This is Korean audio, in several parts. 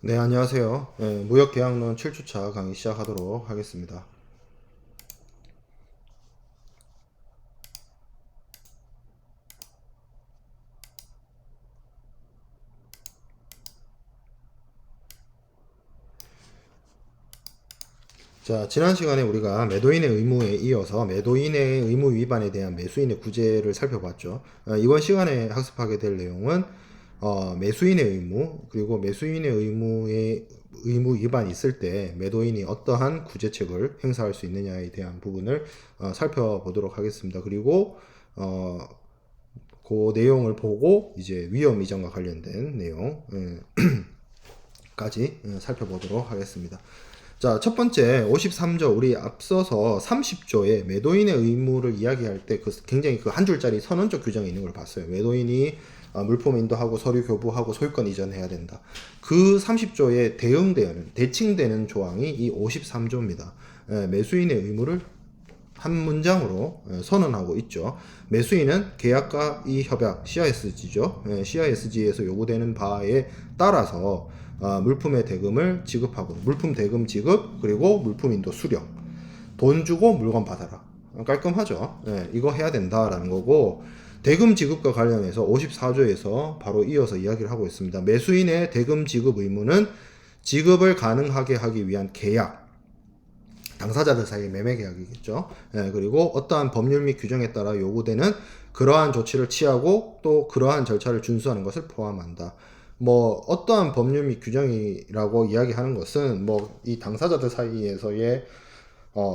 네, 안녕하세요. 무역계약론 7주차 강의 시작하도록 하겠습니다. 자, 지난 시간에 우리가 매도인의 의무에 이어서 매도인의 의무 위반에 대한 매수인의 구제를 살펴봤죠. 이번 시간에 학습하게 될 내용은 매수인의 의무, 그리고 매수인의 의무 위반이 있을 때 매도인이 어떠한 구제책을 행사할 수 있느냐에 대한 부분을 살펴보도록 하겠습니다. 그리고 그 내용을 보고 이제 위험 이전과 관련된 내용까지 살펴보도록 하겠습니다. 자, 첫 번째 53조, 우리 앞서서 30조에 매도인의 의무를 이야기할 때 굉장히 그 한 줄짜리 선언적 규정이 있는 걸 봤어요. 매도인이 물품 인도하고 서류 교부하고 소유권 이전해야 된다. 그 30조에 대칭되는 조항이 이 53조입니다. 매수인의 의무를 한 문장으로 선언하고 있죠. 매수인은 계약과 이 협약 CISG죠. CISG에서 요구되는 바에 따라서 물품의 대금을 지급하고, 물품 대금 지급, 그리고 물품 인도 수령, 돈 주고 물건 받아라. 깔끔하죠. 이거 해야 된다라는 거고, 대금 지급과 관련해서 54조에서 바로 이어서 이야기를 하고 있습니다. 매수인의 대금 지급 의무는 지급을 가능하게 하기 위한 계약, 당사자들 사이의 매매 계약이겠죠. 그리고 어떠한 법률 및 규정에 따라 요구되는 그러한 조치를 취하고 또 그러한 절차를 준수하는 것을 포함한다. 뭐 어떠한 법률 및 규정이라고 이야기하는 것은 뭐 이 당사자들 사이에서의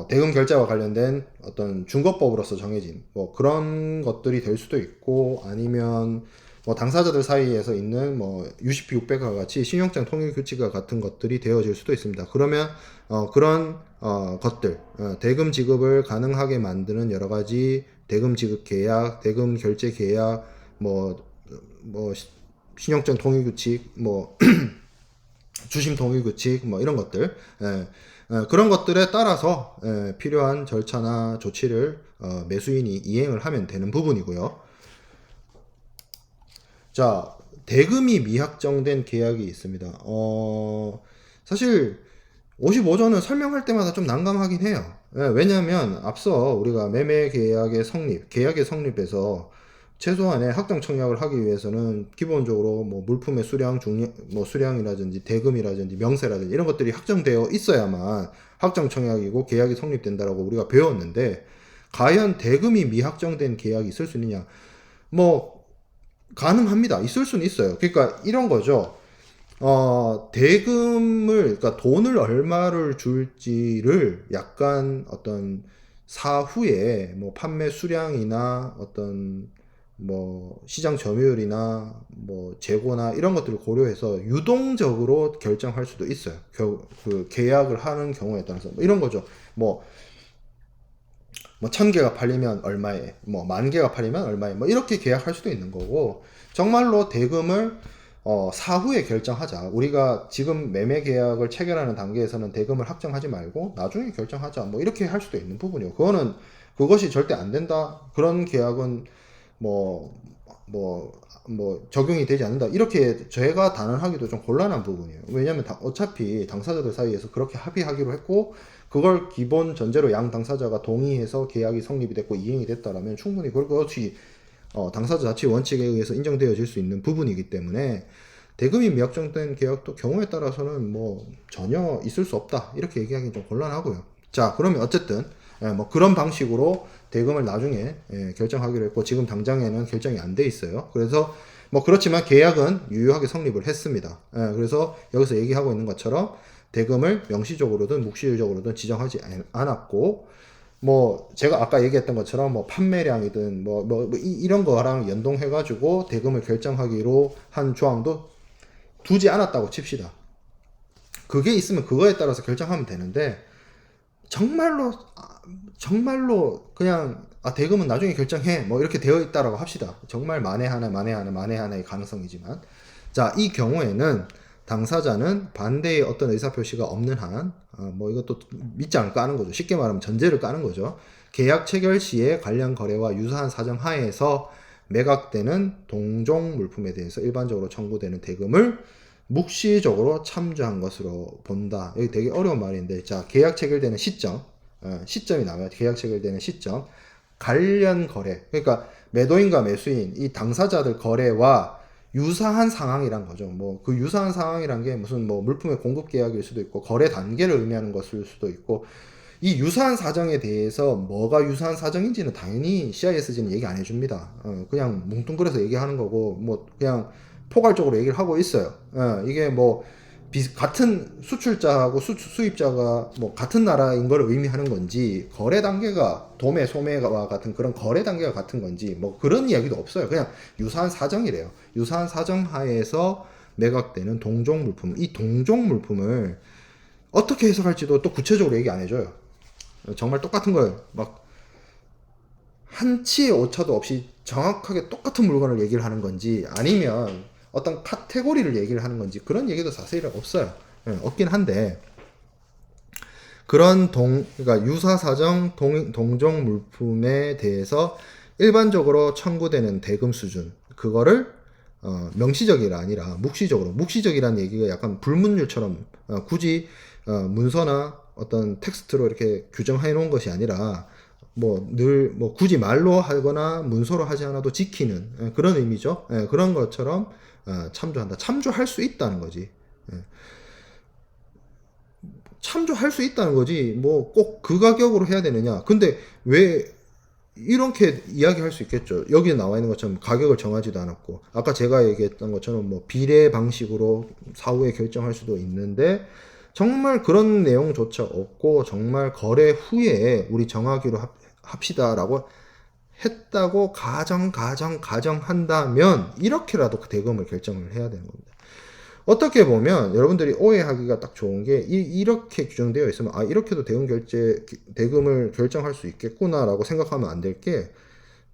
대금 결제와 관련된 어떤 준거법으로서 정해진 뭐 그런 것들이 될 수도 있고, 아니면 뭐 당사자들 사이에서 있는 뭐 UCP 600과 같이 신용장 통일 규칙과 같은 것들이 되어질 수도 있습니다. 그러면 그런 것들, 대금 지급을 가능하게 만드는 여러 가지 대금 지급 계약, 대금 결제 계약, 뭐 신용장 통일 규칙, 뭐 주심 통일 규칙, 뭐 이런 것들, 그런 것들에 따라서 필요한 절차나 조치를 매수인이 이행을 하면 되는 부분이고요. 자, 대금이 미확정된 계약이 있습니다. 사실 55조는 설명할 때마다 좀 난감하긴 해요. 왜냐하면 앞서 우리가 매매 계약의 성립에서 최소한의 확정 청약을 하기 위해서는 기본적으로 뭐 물품의 수량이라든지 대금이라든지 명세라든지 이런 것들이 확정되어 있어야만 확정 청약이고 계약이 성립된다라고 우리가 배웠는데, 과연 대금이 미확정된 계약이 있을 수 있느냐? 뭐 가능합니다. 있을 수는 있어요. 그러니까 이런 거죠. 그러니까 돈을 얼마를 줄지를 약간 어떤 사후에 뭐 판매 수량이나 어떤 뭐 시장 점유율이나 뭐 재고나 이런 것들을 고려해서 유동적으로 결정할 수도 있어요. 그 계약을 하는 경우에 따라서 뭐 이런 거죠. 뭐 1000개가 팔리면 얼마에, 뭐 10,000개가 팔리면 얼마에, 뭐 이렇게 계약할 수도 있는 거고, 정말로 대금을 사후에 결정하자. 우리가 지금 매매 계약을 체결하는 단계에서는 대금을 확정하지 말고 나중에 결정하자. 뭐 이렇게 할 수도 있는 부분이요. 그것이 절대 안 된다. 그런 계약은 뭐, 적용이 되지 않는다. 이렇게 제가 단언하기도 좀 곤란한 부분이에요. 왜냐면 어차피 당사자들 사이에서 그렇게 합의하기로 했고, 그걸 기본 전제로 양 당사자가 동의해서 계약이 성립이 됐고 이행이 됐다라면 충분히 그것이 당사자 자치 원칙에 의해서 인정되어질 수 있는 부분이기 때문에, 대금이 미확정된 계약도 경우에 따라서는 뭐 전혀 있을 수 없다 이렇게 얘기하기 좀 곤란하고요. 자, 그러면 어쨌든 뭐 그런 방식으로 대금을 나중에 결정하기로 했고, 지금 당장에는 결정이 안 돼 있어요. 그래서 뭐 그렇지만 계약은 유효하게 성립을 했습니다. 그래서 여기서 얘기하고 있는 것처럼 대금을 명시적으로든 묵시적으로든 지정하지 않았고, 뭐 제가 아까 얘기했던 것처럼 뭐 판매량이든 이런 거랑 연동해가지고 대금을 결정하기로 한 조항도 두지 않았다고 칩시다. 그게 있으면 그거에 따라서 결정하면 되는데, 정말로 그냥 대금은 나중에 결정해 뭐 이렇게 되어 있다라고 합시다. 정말 만에 하나의 가능성이지만, 자, 이 경우에는 당사자는 반대의 어떤 의사표시가 없는 한, 뭐 이것도 밑장을 까는 거죠. 쉽게 말하면 전제를 까는 거죠. 계약 체결 시에 관련 거래와 유사한 사정 하에서 매각되는 동종 물품에 대해서 일반적으로 청구되는 대금을 묵시적으로 참조한 것으로 본다. 여기 되게 어려운 말인데, 자, 계약 체결되는 시점, 시점이 나와요. 계약 체결되는 시점, 관련 거래. 그러니까 매도인과 매수인, 이 당사자들 거래와 유사한 상황이란 거죠. 뭐 그 유사한 상황이란 게 무슨 뭐 물품의 공급 계약일 수도 있고 거래 단계를 의미하는 것일 수도 있고, 이 유사한 사정에 대해서 뭐가 유사한 사정인지는 당연히 CISG는 얘기 안 해줍니다. 그냥 뭉뚱그려서 얘기하는 거고, 뭐 그냥 포괄적으로 얘기를 하고 있어요. 이게 뭐 같은 수출자하고 수입자가 뭐 같은 나라인 걸 의미하는 건지, 거래 단계가 도매 소매와 같은 그런 거래 단계가 같은 건지 뭐 그런 이야기도 없어요. 그냥 유사한 사정이래요. 유사한 사정 하에서 매각되는 동종 물품, 이 동종 물품을 어떻게 해석할지도 또 구체적으로 얘기 안 해줘요. 정말 똑같은 걸 막 한치의 오차도 없이 정확하게 똑같은 물건을 얘기를 하는 건지, 아니면 어떤 카테고리를 얘기를 하는 건지, 그런 얘기도 자세히 없어요. 없긴 한데, 그런 그러니까 유사사정 동종 물품에 대해서 일반적으로 청구되는 대금 수준, 그거를 명시적이 아니라 묵시적이라는 얘기가 약간 불문율처럼 굳이 문서나 어떤 텍스트로 이렇게 규정해 놓은 것이 아니라 뭐 늘 뭐 굳이 말로 하거나 문서로 하지 않아도 지키는 그런 의미죠. 그런 것처럼 참조한다. 참조할 수 있다는 거지. 참조할 수 있다는 거지. 뭐 꼭 그 가격으로 해야 되느냐. 근데 왜 이렇게 이야기할 수 있겠죠. 여기 나와 있는 것처럼 가격을 정하지도 않았고, 아까 제가 얘기했던 것처럼 뭐 비례 방식으로 사후에 결정할 수도 있는데, 정말 그런 내용조차 없고 정말 거래 후에 우리 정하기로 합시다라고 했다고 가정한다면 이렇게라도 그 대금을 결정을 해야 되는 겁니다. 어떻게 보면 여러분들이 오해하기가 딱 좋은 게, 이렇게 규정되어 있으면 이렇게도 대금을 결정할 수 있겠구나라고 생각하면 안 될 게,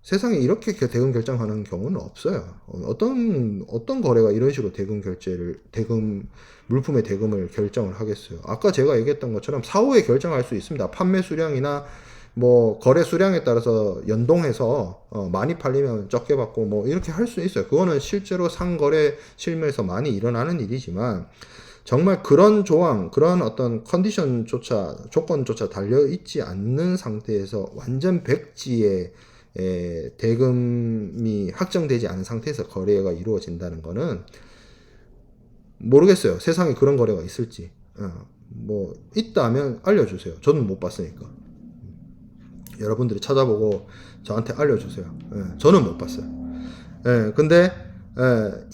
세상에 이렇게 대금 결정하는 경우는 없어요. 어떤 거래가 이런 식으로 물품의 대금을 결정을 하겠어요. 아까 제가 얘기했던 것처럼 사후에 결정할 수 있습니다. 판매 수량이나 뭐 거래 수량에 따라서 연동해서 많이 팔리면 적게 받고 뭐 이렇게 할 수 있어요. 그거는 실제로 상거래 실무에서 많이 일어나는 일이지만, 정말 그런 조항, 그런 어떤 조건조차 달려 있지 않는 상태에서 완전 백지의 대금이 확정되지 않은 상태에서 거래가 이루어진다는 거는 모르겠어요. 세상에 그런 거래가 있을지. 뭐 있다면 알려주세요. 저는 못 봤으니까. 여러분들이 찾아보고 저한테 알려주세요. 저는 못 봤어요. 근데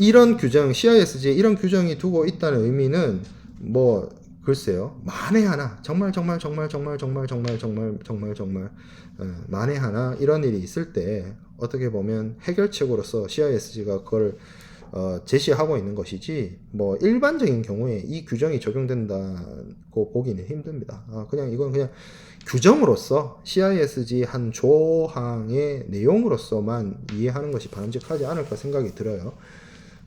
이런 규정, CISG에 이런 규정이 두고 있다는 의미는 뭐 글쎄요, 만에 하나, 정말 만에 하나 이런 일이 있을 때 어떻게 보면 해결책으로서 CISG가 그걸 제시하고 있는 것이지, 뭐 일반적인 경우에 이 규정이 적용된다고 보기는 힘듭니다. 이건 그냥 규정으로서 CISG 한 조항의 내용으로서만 이해하는 것이 바람직하지 않을까 생각이 들어요.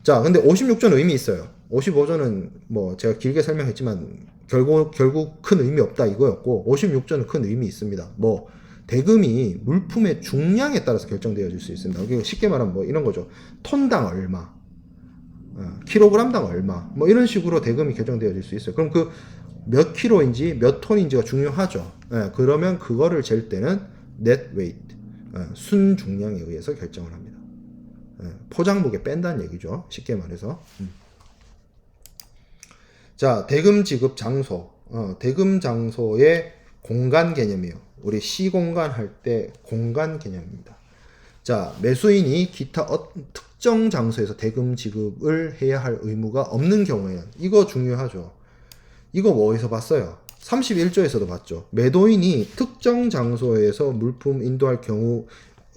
자, 근데 56조는 의미 있어요. 55조는 뭐 제가 길게 설명했지만 결국 큰 의미 없다 이거였고, 56조는 큰 의미 있습니다. 뭐 대금이 물품의 중량에 따라서 결정되어질 수 있습니다. 쉽게 말하면 뭐 이런 거죠. 톤당 얼마, 킬로그램당 얼마, 뭐 이런 식으로 대금이 결정되어질 수 있어요. 그럼 그 몇 킬로인지 몇 톤인지가 중요하죠. 그러면 그거를 잴 때는 net weight, 순 중량에 의해서 결정을 합니다. 포장무게 뺀다는 얘기죠. 쉽게 말해서. 자, 대금 지급 장소. 대금 장소의 공간 개념이에요. 우리 시공간 할 때 공간 개념입니다. 자, 매수인이 기타 특정 장소에서 대금 지급을 해야 할 의무가 없는 경우에는, 이거 중요하죠. 이거 어디서 봤어요? 31조에서도 봤죠. 매도인이 특정 장소에서 물품 인도할 경우,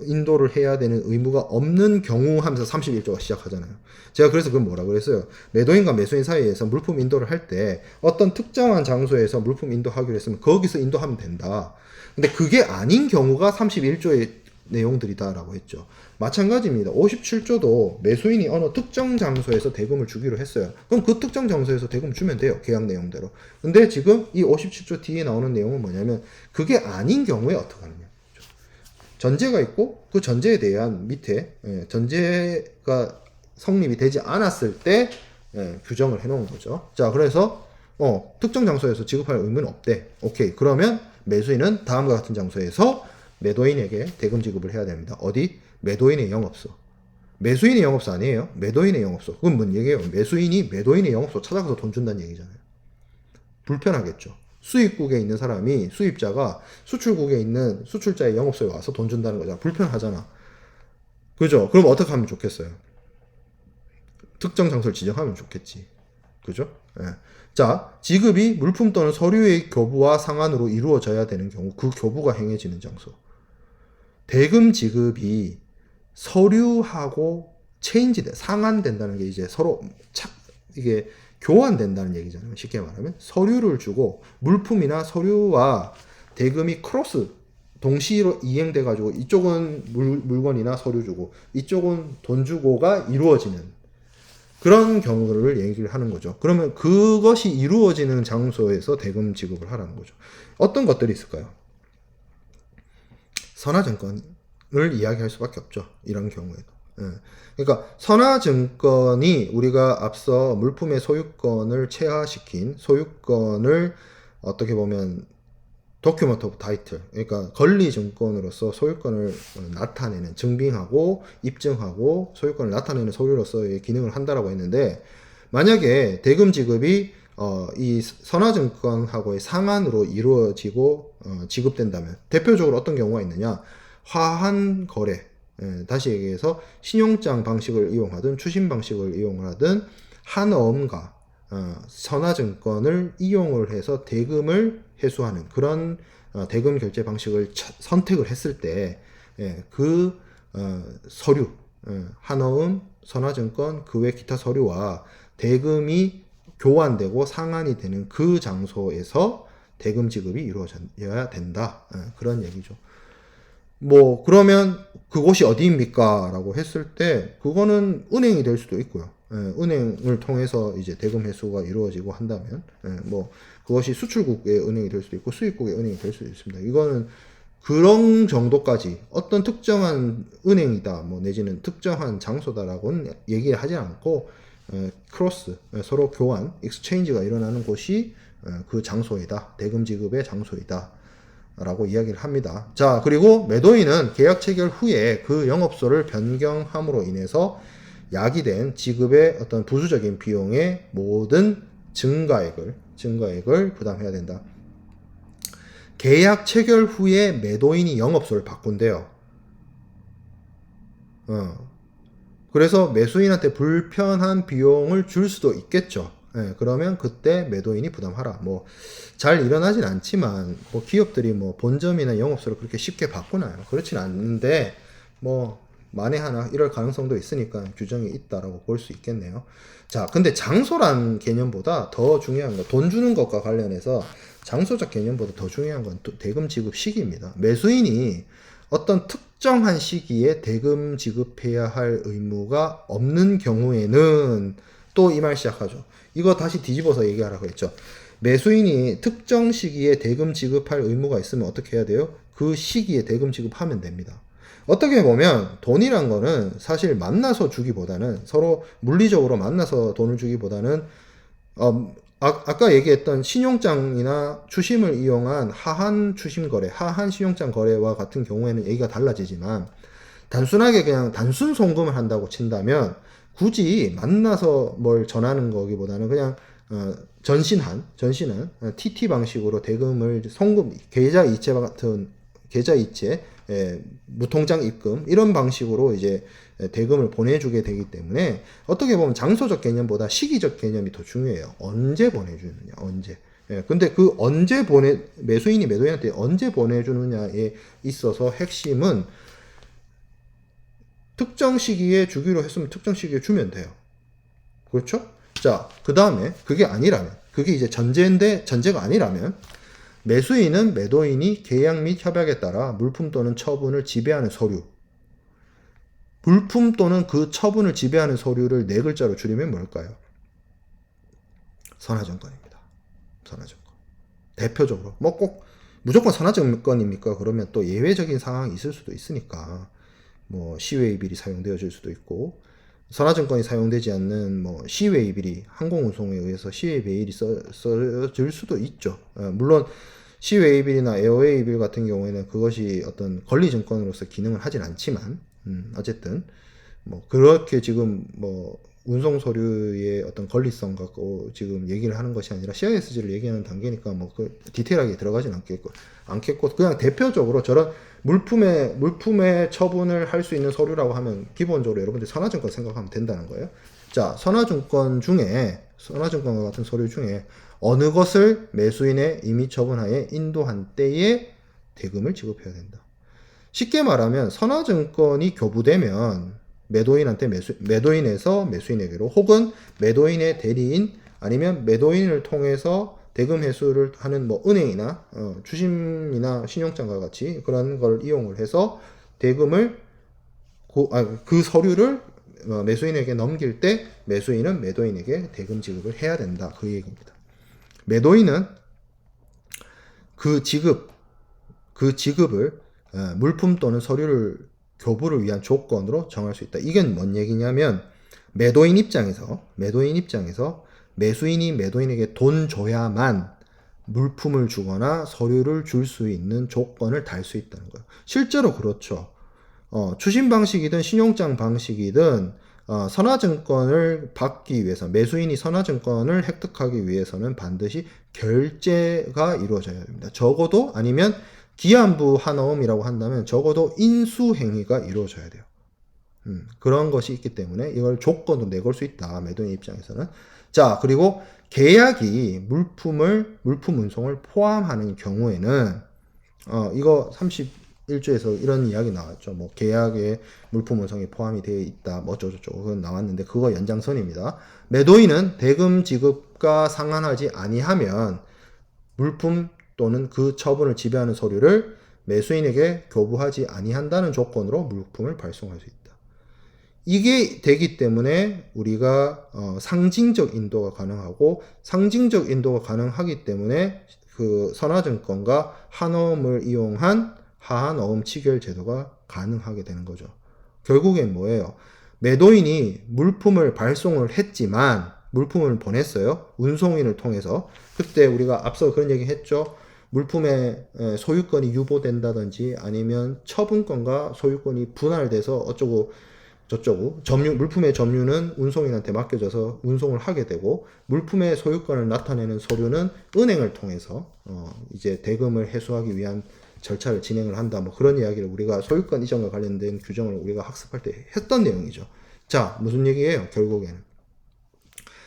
인도를 해야 되는 의무가 없는 경우 하면서 31조가 시작하잖아요. 제가 그래서 그걸 뭐라 그랬어요? 매도인과 매수인 사이에서 물품 인도를 할 때 어떤 특정한 장소에서 물품 인도하기로 했으면 거기서 인도하면 된다. 근데 그게 아닌 경우가 31조의 내용들이다라고 했죠. 마찬가지입니다. 57조도 매수인이 어느 특정 장소에서 대금을 주기로 했어요. 그럼 그 특정 장소에서 대금 주면 돼요. 계약 내용대로. 근데 지금 이 57조 뒤에 나오는 내용은 뭐냐면, 그게 아닌 경우에 어떻게 하느냐. 전제가 있고 그 전제에 대한 밑에 전제가 성립이 되지 않았을 때 규정을 해놓은 거죠. 자, 그래서 특정 장소에서 지급할 의무는 없대. 오케이. 그러면 매수인은 다음과 같은 장소에서 매도인에게 대금 지급을 해야 됩니다. 어디? 매도인의 영업소. 매수인의 영업소 아니에요? 매도인의 영업소. 그건 뭔 얘기예요? 매수인이 매도인의 영업소 찾아가서 돈 준다는 얘기잖아요. 불편하겠죠. 수입국에 있는 사람이, 수입자가 수출국에 있는 수출자의 영업소에 와서 돈 준다는 거잖아. 불편하잖아. 그죠? 그럼 어떻게 하면 좋겠어요? 특정 장소를 지정하면 좋겠지. 그죠? 예. 자, 지급이 물품 또는 서류의 교부와 상환으로 이루어져야 되는 경우 그 교부가 행해지는 장소. 대금 지급이 서류하고 체인지돼 상환된다는 게 이제 서로 이게 교환된다는 얘기잖아요. 쉽게 말하면 서류를 주고 물품이나 서류와 대금이 크로스 동시로 이행돼 가지고 이쪽은 물건이나 서류 주고 이쪽은 돈 주고가 이루어지는 그런 경우를 얘기를 하는 거죠. 그러면 그것이 이루어지는 장소에서 대금 지급을 하라는 거죠. 어떤 것들이 있을까요? 선화증권을 이야기할 수밖에 없죠. 이런 경우에도. 그러니까 선화증권이 우리가 앞서 물품의 소유권을 체화시킨 소유권을 어떻게 보면 도큐먼트 오브 타이틀, 그러니까 권리증권으로서 소유권을 나타내는, 증빙하고 입증하고 소유권을 나타내는 서류로서의 기능을 한다라고 했는데, 만약에 대금 지급이 이 선화증권하고의 상환으로 이루어지고 지급된다면 대표적으로 어떤 경우가 있느냐? 화한 거래, 다시 얘기해서 신용장 방식을 이용하든 추심 방식을 이용하든 한어음과 선화증권을 이용을 해서 대금을 회수하는 그런 대금 결제 방식을 선택을 했을 때 그 서류, 한어음, 선화증권, 그 외 기타 서류와 대금이 교환되고 상환이 되는 그 장소에서 대금 지급이 이루어져야 된다. 그런 얘기죠. 뭐 그러면 그곳이 어디입니까? 라고 했을 때 그거는 은행이 될 수도 있고요. 은행을 통해서 이제 대금 회수가 이루어지고 한다면 뭐 그것이 수출국의 은행이 될 수도 있고 수입국의 은행이 될 수도 있습니다. 이거는 그런 정도까지 어떤 특정한 은행이다 뭐 내지는 특정한 장소다라고는 얘기하지 않고 크로스 서로 교환 익스체인지가 일어나는 곳이 그 장소이다. 대금 지급의 장소이다. 라고 이야기를 합니다. 자, 그리고 매도인은 계약 체결 후에 그 영업소를 변경함으로 인해서 야기된 지급의 어떤 부수적인 비용의 모든 증가액을 부담해야 된다. 계약 체결 후에 매도인이 영업소를 바꾼대요. 그래서 매수인한테 불편한 비용을 줄 수도 있겠죠. 그러면 그때 매도인이 부담하라. 뭐 잘 일어나진 않지만 뭐 기업들이 뭐 본점이나 영업소를 그렇게 쉽게 바꾸나요? 그렇진 않는데 뭐 만에 하나 이럴 가능성도 있으니까 규정이 있다라고 볼 수 있겠네요. 자, 근데 장소란 개념보다 더 중요한 거, 돈 주는 것과 관련해서 장소적 개념보다 더 중요한 건 대금 지급 시기입니다. 매수인이 어떤 특정한 시기에 대금 지급해야 할 의무가 없는 경우에는 또 이 말 시작하죠. 이거 다시 뒤집어서 얘기하라고 했죠. 매수인이 특정 시기에 대금 지급할 의무가 있으면 어떻게 해야 돼요? 그 시기에 대금 지급하면 됩니다. 어떻게 보면 돈이란 거는 사실 만나서 주기보다는 서로 물리적으로 만나서 돈을 주기보다는 아까 얘기했던 신용장이나 추심을 이용한 하한 추심 거래, 하한 신용장 거래와 같은 경우에는 얘기가 달라지지만 단순하게 그냥 단순 송금을 한다고 친다면 굳이 만나서 뭘 전하는 거기보다는 그냥 전신한 TT 방식으로 대금을 송금, 계좌이체 같은 계좌이체, 무통장 입금 이런 방식으로 이제 대금을 보내주게 되기 때문에 어떻게 보면 장소적 개념보다 시기적 개념이 더 중요해요. 언제 보내주느냐, 언제. 근데 그 매수인이 매도인한테 언제 보내주느냐에 있어서 핵심은 특정 시기에 주기로 했으면 특정 시기에 주면 돼요. 그렇죠? 자, 그 다음에 그게 아니라면, 그게 이제 전제가 아니라면 매수인은 매도인이 계약 및 협약에 따라 물품 또는 처분을 지배하는 서류, 물품 또는 그 처분을 지배하는 서류를 네 글자로 줄이면 뭘까요? 선화증권입니다. 선화증권. 대표적으로 뭐 꼭 무조건 선화증권입니까? 그러면 또 예외적인 상황이 있을 수도 있으니까 뭐 시웨이빌이 사용되어질 수도 있고 선화증권이 사용되지 않는 뭐 시외 비리, 항공운송에 의해서 시외 비일이 써질 수도 있죠. 물론 시외 비리나 에어웨이 빌 같은 경우에는 그것이 어떤 권리증권으로서 기능을 하진 않지만, 어쨌든 뭐 그렇게 지금 뭐 운송 서류의 어떤 권리성 갖고 지금 얘기를 하는 것이 아니라 CISG를 얘기하는 단계니까 뭐 그 디테일하게 들어가진 않겠고 그냥 대표적으로 저런 물품의 처분을 할 수 있는 서류라고 하면 기본적으로 여러분들 선화증권 생각하면 된다는 거예요. 자, 선화증권과 같은 서류 중에 어느 것을 매수인의 임의 처분하에 인도한 때에 대금을 지급해야 된다. 쉽게 말하면 선화증권이 교부되면 매도인한테 매도인에서 매수인에게로, 혹은 매도인의 대리인 아니면 매도인을 통해서 대금 회수를 하는 뭐 은행이나 주심이나 신용장과 같이 그런 걸 이용을 해서 대금을 그 서류를 매수인에게 넘길 때 매수인은 매도인에게 대금 지급을 해야 된다, 그 얘기입니다. 매도인은 그 지급을 물품 또는 서류를 교부를 위한 조건으로 정할 수 있다. 이게 뭔 얘기냐면 매도인 입장에서 매수인이 매도인에게 돈 줘야만 물품을 주거나 서류를 줄 수 있는 조건을 달 수 있다는 거예요. 실제로 그렇죠. 추심 방식이든 신용장 방식이든 선화증권을 받기 위해서, 매수인이 선화증권을 획득하기 위해서는 반드시 결제가 이루어져야 됩니다. 적어도, 아니면 기한부 한어음이라고 한다면 적어도 인수행위가 이루어져야 돼요. 그런 것이 있기 때문에 이걸 조건으로 내걸 수 있다, 매도인 입장에서는. 자, 그리고 계약이 물품 운송을 포함하는 경우에는 이거 31조에서 이런 이야기 나왔죠. 뭐 계약에 물품 운송이 포함이 되어 있다, 뭐 어쩌고저쩌고 그건 나왔는데 그거 연장선입니다. 매도인은 대금 지급과 상환하지 아니하면 물품 또는 그 처분을 지배하는 서류를 매수인에게 교부하지 아니한다는 조건으로 물품을 발송할 수 있다. 이게 되기 때문에 우리가 상징적 인도가 가능하고, 상징적 인도가 가능하기 때문에 그 선화증권과 한어음을 이용한 하한어음 치결 제도가 가능하게 되는 거죠. 결국엔 뭐예요? 매도인이 물품을 발송을 했지만, 물품을 보냈어요. 운송인을 통해서. 그때 우리가 앞서 그런 얘기 했죠. 물품의 소유권이 유보된다든지 아니면 처분권과 소유권이 분할돼서 어쩌고 저쩌고, 물품의 점유는 운송인한테 맡겨져서 운송을 하게 되고, 물품의 소유권을 나타내는 서류는 은행을 통해서 이제 대금을 회수하기 위한 절차를 진행을 한다, 뭐 그런 이야기를 우리가 소유권 이전과 관련된 규정을 우리가 학습할 때 했던 내용이죠. 자, 무슨 얘기예요? 결국에는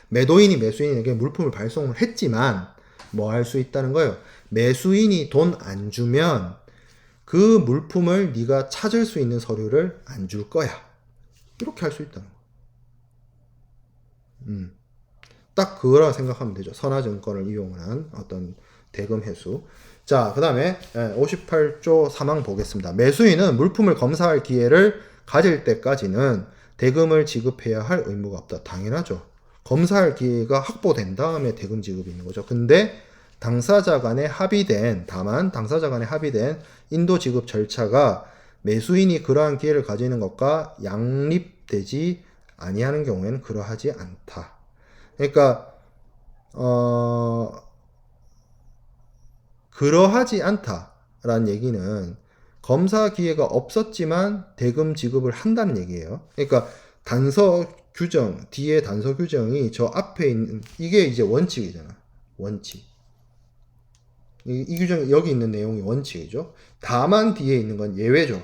매도인이 매수인에게 물품을 발송을 했지만 뭐 할 수 있다는 거예요? 매수인이 돈 안 주면 그 물품을 네가 찾을 수 있는 서류를 안 줄 거야, 이렇게 할 수 있다는 거. 딱 그거라 생각하면 되죠. 선화증권을 이용한 어떤 대금 회수. 자, 그 다음에 58조 3항 보겠습니다. 매수인은 물품을 검사할 기회를 가질 때까지는 대금을 지급해야 할 의무가 없다. 당연하죠. 검사할 기회가 확보된 다음에 대금 지급이 있는 거죠. 근데 당사자 간에 합의된 인도 지급 절차가 매수인이 그러한 기회를 가지는 것과 양립되지 아니하는 경우에는 그러하지 않다. 그러니까 그러하지 않다라는 얘기는 검사 기회가 없었지만 대금 지급을 한다는 얘기예요. 그러니까 단서 규정, 뒤에 단서 규정이 저 앞에 있는 이게 이제 원칙이잖아. 원칙. 이 규정, 여기 있는 내용이 원칙이죠. 다만 뒤에 있는 건 예외죠.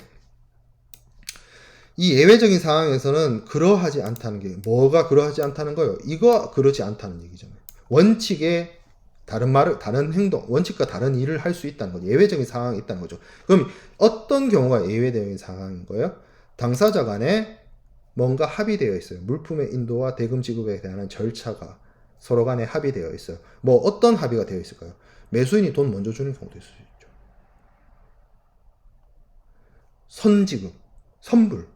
이 예외적인 상황에서는 그러하지 않다는 게, 뭐가 그러하지 않다는 거예요? 이거 그러지 않다는 얘기잖아요. 원칙에 다른 행동, 원칙과 다른 일을 할 수 있다는 거죠. 예외적인 상황이 있다는 거죠. 그럼 어떤 경우가 예외적인 상황인 거예요? 당사자 간에 뭔가 합의되어 있어요. 물품의 인도와 대금 지급에 대한 절차가 서로 간에 합의되어 있어요. 뭐 어떤 합의가 되어 있을까요? 매수인이 돈 먼저 주는 경우도 있을 수 있죠. 선지급, 선불.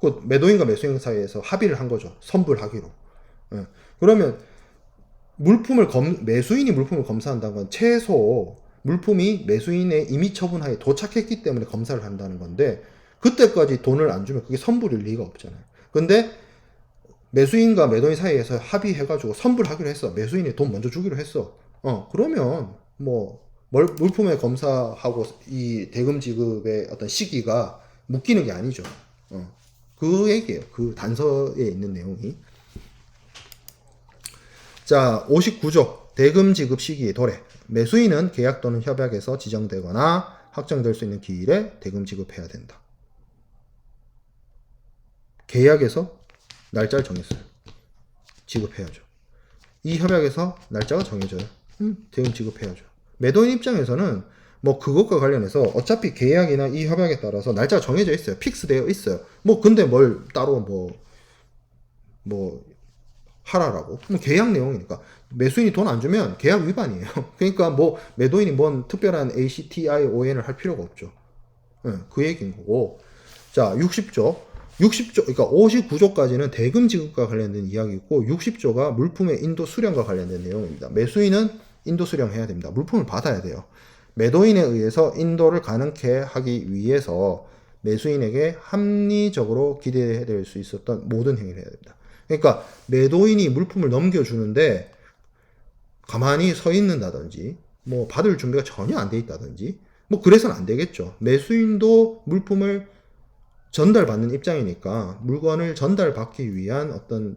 그 매도인과 매수인 사이에서 합의를 한 거죠. 선불하기로. 그러면 매수인이 물품을 검사한다는 건 최소 물품이 매수인의 임의 처분하에 도착했기 때문에 검사를 한다는 건데, 그때까지 돈을 안 주면 그게 선불일 리가 없잖아요. 근데 매수인과 매도인 사이에서 합의해가지고 선불하기로 했어. 매수인이 돈 먼저 주기로 했어. 그러면 뭐 물품의 검사하고 이 대금 지급의 어떤 시기가 묶이는 게 아니죠. 그 얘기예요. 그 단서에 있는 내용이. 자, 59조 대금 지급 시기 도래. 매수인은 계약 또는 협약에서 지정되거나 확정될 수 있는 기일에 대금 지급해야 된다. 계약에서 날짜를 정했어요. 지급해야죠. 이 협약에서 날짜가 정해져요. 대금 지급해야죠. 매도인 입장에서는 뭐 그것과 관련해서 어차피 계약이나 이 협약에 따라서 날짜가 정해져 있어요. 픽스되어 있어요. 뭐 근데 뭘 따로 뭐 하라라고. 뭐 계약 내용이니까. 매수인이 돈 안 주면 계약 위반이에요. 그러니까 뭐 매도인이 뭔 특별한 ACTION을 할 필요가 없죠. 그 얘기인 거고. 자, 60조. 그러니까 59조까지는 대금 지급과 관련된 이야기고 60조가 물품의 인도 수령과 관련된 내용입니다. 매수인은 인도 수령해야 됩니다. 물품을 받아야 돼요. 매도인에 의해서 인도를 가능케 하기 위해서 매수인에게 합리적으로 기대될 수 있었던 모든 행위를 해야 됩니다. 그러니까 매도인이 물품을 넘겨주는데 가만히 서 있는다든지 뭐 받을 준비가 전혀 안 돼 있다든지 뭐 그래서는 안 되겠죠. 매수인도 물품을 전달받는 입장이니까 물건을 전달받기 위한 어떤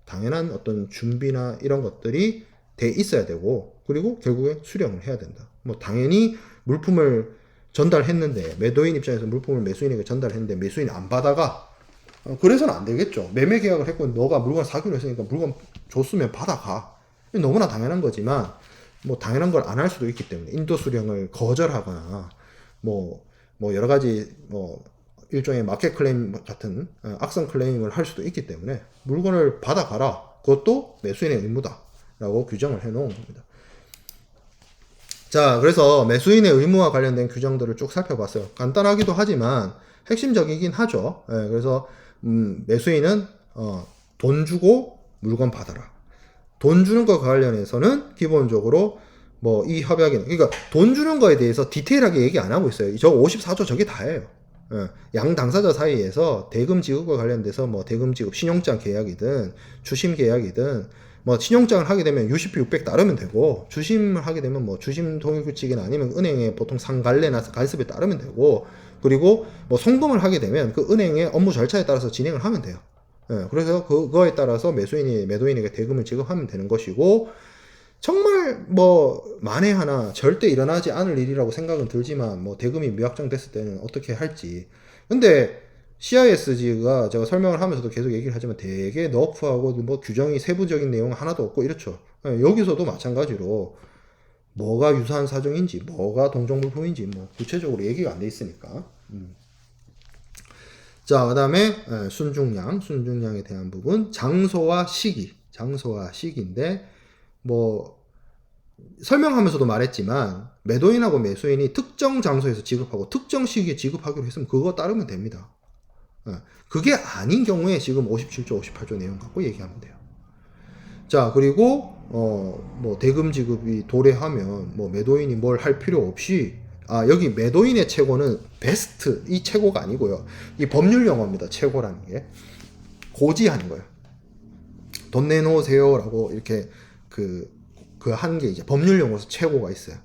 당연한 어떤 준비나 이런 것들이 돼 있어야 되고 그리고 결국에 수령을 해야 된다. 뭐 당연히 물품을 전달했는데 매도인 입장에서 물품을 매수인에게 전달했는데 매수인이 안 받아가 그래서는 안 되겠죠. 매매 계약을 했고 너가 물건 사기로 했으니까 물건 줬으면 받아가. 너무나 당연한 거지만 뭐 당연한 걸 안 할 수도 있기 때문에 인도 수령을 거절하거나 뭐 여러 가지 뭐 일종의 마켓 클레임 같은 악성 클레임을 할 수도 있기 때문에 물건을 받아가라. 그것도 매수인의 의무다라고 규정을 해놓은 겁니다. 자, 그래서 매수인의 의무와 관련된 규정들을 쭉 살펴봤어요. 간단하기도 하지만 핵심적이긴 하죠. 그래서 매수인은 돈 주고 물건 받아라. 돈 주는 것과 관련해서는 기본적으로 뭐 이 협약에는 그러니까 돈 주는 거에 대해서 디테일하게 얘기 안 하고 있어요. 저 54조 저게 다예요. 양 당사자 사이에서 대금 지급과 관련돼서 뭐 대금 지급 신용장 계약이든 주심 계약이든 뭐 신용장을 하게 되면 UCP 600 따르면 되고 주심을 하게 되면 뭐 주심 통일 규칙이나 아니면 은행의 보통 상관례나 간섭에 따르면 되고 그리고 뭐 송금을 하게 되면 그 은행의 업무 절차에 따라서 진행을 하면 돼요. 그래서 그거에 따라서 매수인이 매도인에게 대금을 지급하면 되는 것이고 정말 뭐 만에 하나 절대 일어나지 않을 일이라고 생각은 들지만 뭐 대금이 미확정됐을 때는 어떻게 할지. 근데 CISG가 제가 설명을 하면서도 계속 얘기를 하지만 되게 너프하고 뭐 규정이 세부적인 내용 하나도 없고 이렇죠. 여기서도 마찬가지로 뭐가 유사한 사정인지 뭐가 동종물품인지 뭐 구체적으로 얘기가 안 돼 있으니까. 자, 그 다음에 순중량에 대한 부분 장소와 시기인데 뭐 설명하면서도 말했지만 매도인하고 매수인이 특정 장소에서 지급하고 특정 시기에 지급하기로 했으면 그거 따르면 됩니다. 그게 아닌 경우에 지금 57조 58조 내용 갖고 얘기하면 돼요. 자, 그리고 뭐 대금 지급이 도래하면 뭐 매도인이 뭘 할 필요 없이 여기 매도인의 최고는 베스트 이 최고가 아니고요. 이 법률 용어입니다. 최고라는 게 고지하는 거예요. 돈 내놓으세요라고 이렇게 그 한 게 이제 법률 용어에서 최고가 있어요.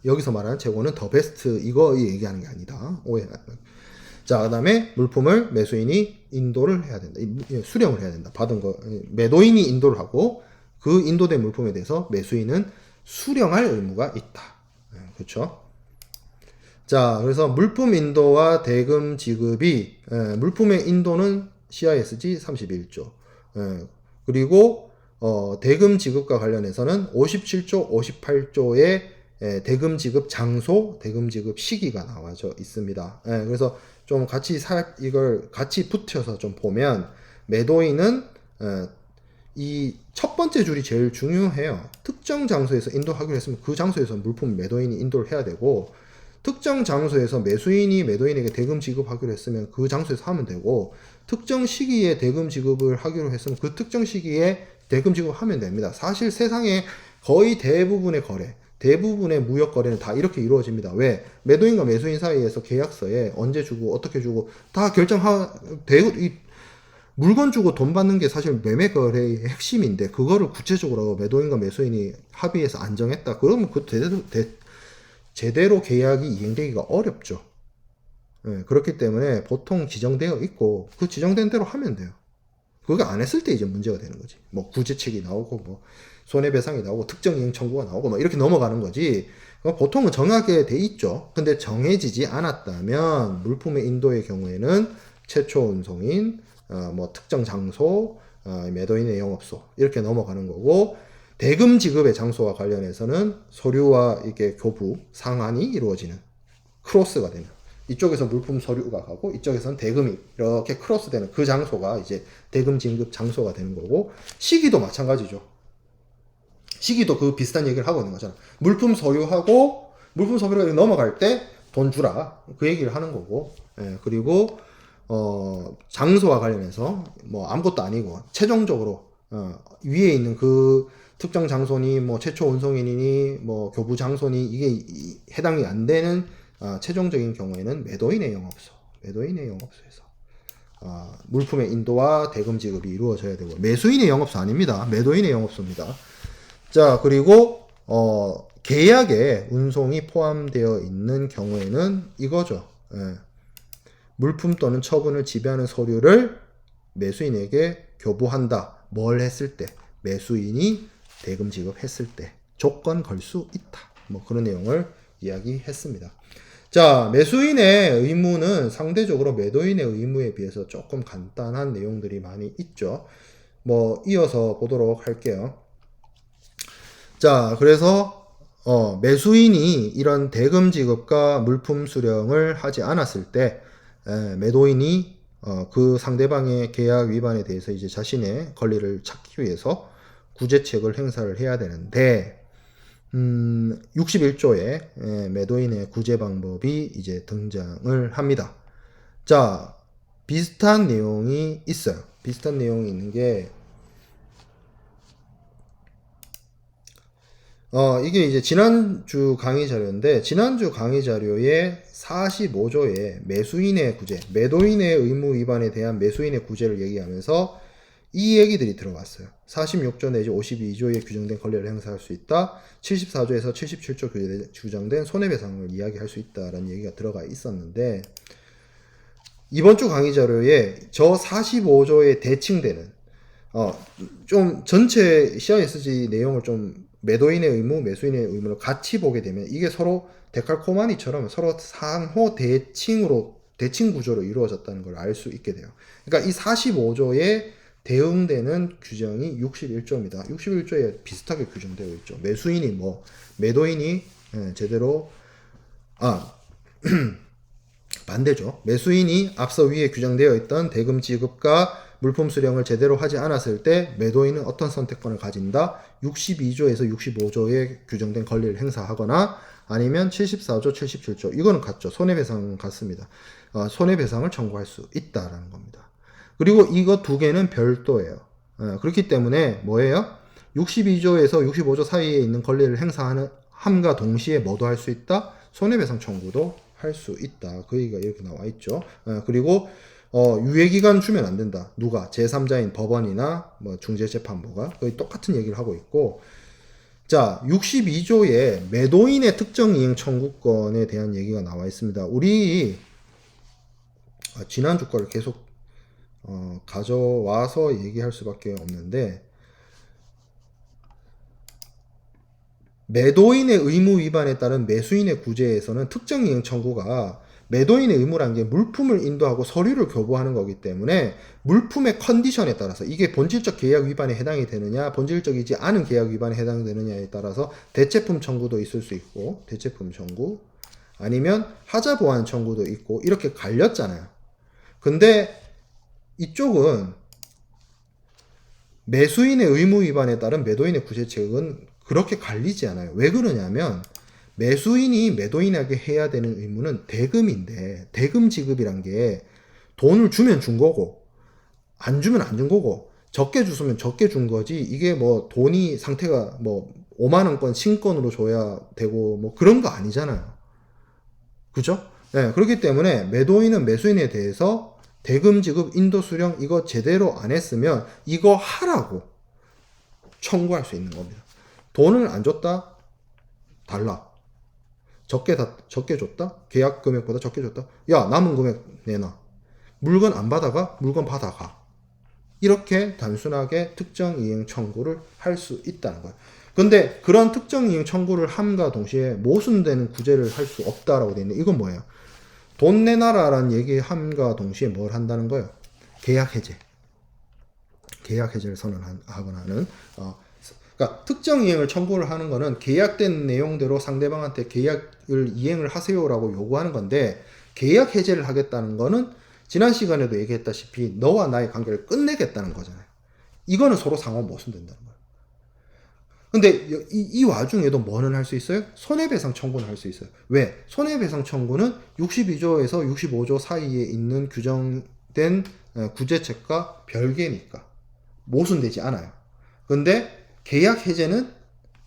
여기서 말하는 최고는 더 베스트 이거 얘기하는 게 아니다. 오해. 자, 그다음에 물품을 매수인이 인도를 해야 된다. 수령을 해야 된다. 받은 거 매도인이 인도를 하고 그 인도된 물품에 대해서 매수인은 수령할 의무가 있다. 그렇죠? 자, 그래서 물품 인도와 대금 지급이 물품의 인도는 CISG 31조. 그리고 대금 지급과 관련해서는 57조, 58조의 대금 지급 장소, 대금 지급 시기가 나와져 있습니다. 그래서 좀 같이 이걸 같이 붙여서 좀 보면 매도인은 이 첫 번째 줄이 제일 중요해요. 특정 장소에서 인도하기로 했으면 그 장소에서 물품 매도인이 인도를 해야 되고 특정 장소에서 매수인이 매도인에게 대금 지급하기로 했으면 그 장소에서 하면 되고 특정 시기에 대금 지급을 하기로 했으면 그 특정 시기에 대금 지급하면 됩니다. 사실 세상에 거의 대부분의 거래, 대부분의 무역 거래는 다 이렇게 이루어집니다. 왜? 매도인과 매수인 사이에서 계약서에 언제 주고 어떻게 주고 다 물건 주고 돈 받는 게 사실 매매 거래의 핵심인데 그거를 구체적으로 매도인과 매수인이 합의해서 안정했다. 그러면 그 제대로 계약이 이행되기가 어렵죠. 예, 그렇기 때문에 보통 지정되어 있고 그 지정된 대로 하면 돼요. 그거 안 했을 때 이제 문제가 되는 거지. 뭐 구제책이 나오고 뭐 손해배상이 나오고 특정이행 청구가 나오고 뭐 이렇게 넘어가는 거지. 보통은 정하게 돼 있죠. 근데 정해지지 않았다면 물품의 인도의 경우에는 최초 운송인, 뭐 특정 장소, 매도인의 영업소 이렇게 넘어가는 거고, 대금 지급의 장소와 관련해서는 서류와 이게 교부 상환이 이루어지는 크로스가 되는, 이쪽에서 물품 서류가 가고 이쪽에서는 대금이 이렇게 크로스되는 그 장소가 이제 대금 지급 장소가 되는 거고, 시기도 마찬가지죠. 시기도 그 비슷한 얘기를 하고 있는 거잖아. 물품 서류하고 물품 서류가 넘어갈 때 돈 주라 그 얘기를 하는 거고, 예, 그리고 장소와 관련해서 뭐 아무것도 아니고 최종적으로 위에 있는 그 특정 장소니 뭐 최초 운송인이니 뭐 교부 장소니 이게 해당이 안 되는 최종적인 경우에는 매도인의 영업소에서 물품의 인도와 대금 지급이 이루어져야 되고, 매수인의 영업소 아닙니다. 매도인의 영업소입니다. 자, 그리고 계약에 운송이 포함되어 있는 경우에는 이거죠. 예. 물품 또는 처분을 지배하는 서류를 매수인에게 교부한다. 뭘 했을 때? 매수인이 대금 지급했을 때 조건 걸 수 있다. 뭐 그런 내용을 이야기했습니다. 자, 매수인의 의무는 상대적으로 매도인의 의무에 비해서 조금 간단한 내용들이 많이 있죠. 뭐 이어서 보도록 할게요. 자, 그래서 매수인이 이런 대금 지급과 물품 수령을 하지 않았을 때 매도인이 그 상대방의 계약 위반에 대해서 이제 자신의 권리를 찾기 위해서 구제책을 행사를 해야 되는데, 61조에 매도인의 구제 방법이 이제 등장을 합니다. 자, 비슷한 내용이 있어요. 비슷한 내용이 있는 게, 이게 이제 지난주 강의 자료인데, 지난주 강의 자료에 45조에 매수인의 구제, 매도인의 의무 위반에 대한 매수인의 구제를 얘기하면서 이 얘기들이 들어갔어요. 46조 내지 52조에 규정된 권리를 행사할 수 있다. 74조에서 77조 규정된 손해배상을 이야기할 수 있다라는 얘기가 들어가 있었는데, 이번 주 강의 자료에 저 45조에 대칭되는 좀 전체 CISG 내용을 좀 매도인의 의무, 매수인의 의무를 같이 보게 되면 이게 서로 데칼코마니처럼 서로 상호 대칭 구조로 이루어졌다는 걸 알 수 있게 돼요. 그러니까 이 45조에 대응되는 규정이 61조입니다. 61조에 비슷하게 규정되어 있죠. 매수인이 뭐, 매도인이 제대로, 반대죠. 매수인이 앞서 위에 규정되어 있던 대금 지급과 물품 수령을 제대로 하지 않았을 때 매도인은 어떤 선택권을 가진다? 62조에서 65조에 규정된 권리를 행사하거나 아니면 74조, 77조 이거는 같죠. 손해배상은 같습니다. 손해배상을 청구할 수 있다라는 겁니다. 그리고 이거 두 개는 별도예요. 그렇기 때문에 뭐예요? 62조에서 65조 사이에 있는 권리를 행사하는 함과 동시에 뭐도 할 수 있다? 손해배상 청구도 할 수 있다. 그 얘기가 이렇게 나와 있죠. 그리고 유예기간 주면 안 된다. 누가? 제3자인 법원이나 뭐 중재재판부가 거의 똑같은 얘기를 하고 있고, 자, 62조에 매도인의 특정 이행 청구권에 대한 얘기가 나와 있습니다. 우리 지난주 거를 계속 가져와서 얘기할 수밖에 없는데, 매도인의 의무 위반에 따른 매수인의 구제에서는 특정 이행 청구가 매도인의 의무라는 게 물품을 인도하고 서류를 교부하는 거기 때문에 물품의 컨디션에 따라서 이게 본질적 계약 위반에 해당이 되느냐 본질적이지 않은 계약 위반에 해당되느냐에 따라서 대체품 청구도 있을 수 있고, 대체품 청구 아니면 하자 보완 청구도 있고 이렇게 갈렸잖아요. 근데 이쪽은 매수인의 의무 위반에 따른 매도인의 구제책은 그렇게 갈리지 않아요. 왜 그러냐면 매수인이 매도인에게 해야 되는 의무는 대금인데, 대금 지급이란 게 돈을 주면 준 거고 안 주면 안 준 거고, 적게 줬으면 적게 준 거지, 이게 뭐 돈이 상태가 뭐 5만원권 신권으로 줘야 되고 뭐 그런 거 아니잖아요. 그죠? 네, 그렇기 때문에 매도인은 매수인에 대해서 대금 지급, 인도 수령 이거 제대로 안 했으면 이거 하라고 청구할 수 있는 겁니다. 돈을 안 줬다? 달라. 적게 줬다? 계약 금액보다 적게 줬다? 야, 남은 금액 내놔. 물건 안 받아가? 물건 받아가. 이렇게 단순하게 특정 이행 청구를 할 수 있다는 거예요. 근데 그런 특정 이행 청구를 함과 동시에 모순되는 구제를 할 수 없다라고 되어 있는데 이건 뭐예요? 돈 내놔라라는 얘기 함과 동시에 뭘 한다는 거예요? 계약 해제. 계약 해제를 선언하거나 하는 그러니까 특정 이행을 청구를 하는 거는 계약된 내용대로 상대방한테 계약을 이행을 하세요라고 요구하는 건데 계약 해제를 하겠다는 거는 지난 시간에도 얘기했다시피 너와 나의 관계를 끝내겠다는 거잖아요. 이거는 서로 상호 모순된다는 거예요. 근데 이 와중에도 뭐는 할 수 있어요? 손해배상 청구는 할 수 있어요. 왜? 손해배상 청구는 62조에서 65조 사이에 있는 규정된 구제책과 별개니까 모순되지 않아요. 근데 계약 해제는